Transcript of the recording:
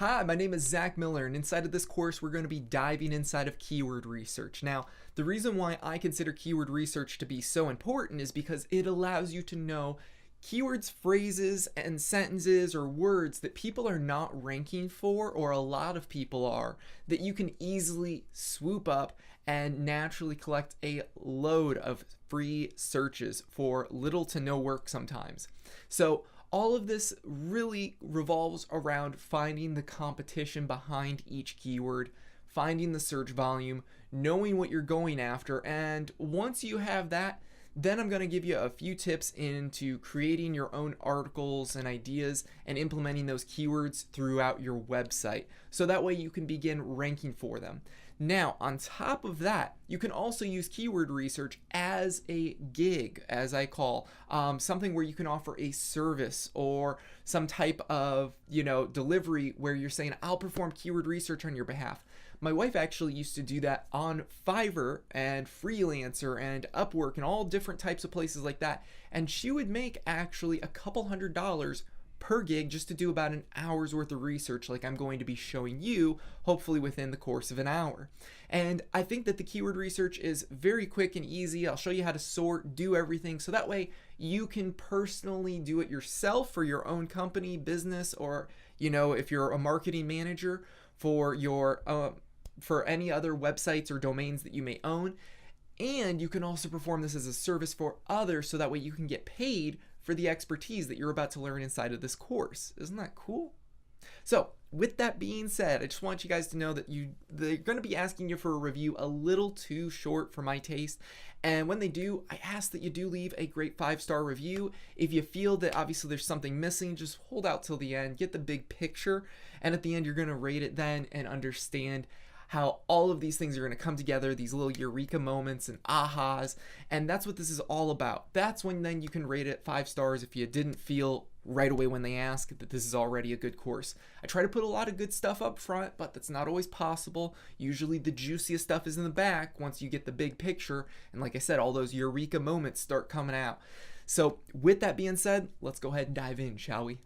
Hi, my name is Zach Miller, and inside of this course, we're going to be diving inside of keyword research. Now, the reason why I consider keyword research to be so important is because it allows you to know keywords, phrases, and sentences or words that people are not ranking for, or a lot of people are, that you can easily swoop up and naturally collect a load of free searches for little to no work sometimes. So all of this really revolves around finding the competition behind each keyword, finding the search volume, knowing what you're going after, and once you have that, then I'm going to give you a few tips into creating your own articles and ideas and implementing those keywords throughout your website. So that way you can begin ranking for them. Now, on top of that, you can also use keyword research as a gig, as I call, something where you can offer a service or some type of, delivery where you're saying, I'll perform keyword research on your behalf. My wife actually used to do that on Fiverr and Freelancer and Upwork and all different types of places like that. And she would make actually a couple $100s per gig just to do about an hour's worth of research like I'm going to be showing you, hopefully within the course of an hour. And I think that the keyword research is very quick and easy. I'll show you how to sort, do everything, so that way you can personally do it yourself for your own company, business, or if you're a marketing manager for your for any other websites or domains that you may own. And you can also perform this as a service for others, so that way you can get paid for the expertise that you're about to learn inside of this course. Isn't that cool? So with that being said, I just want you guys to know that they're going to be asking you for a review a little too short for my taste. And when they do, I ask that you do leave a great 5-star review. If you feel that obviously there's something missing, just hold out till the end, get the big picture, and at the end you're going to rate it then and understand how all of these things are going to come together, these little eureka moments and ahas, and that's what this is all about. That's when then you can rate it 5 stars if you didn't feel right away when they ask that this is already a good course. I try to put a lot of good stuff up front, but that's not always possible. Usually the juiciest stuff is in the back once you get the big picture, and like I said, all those eureka moments start coming out. So with that being said, let's go ahead and dive in, shall we?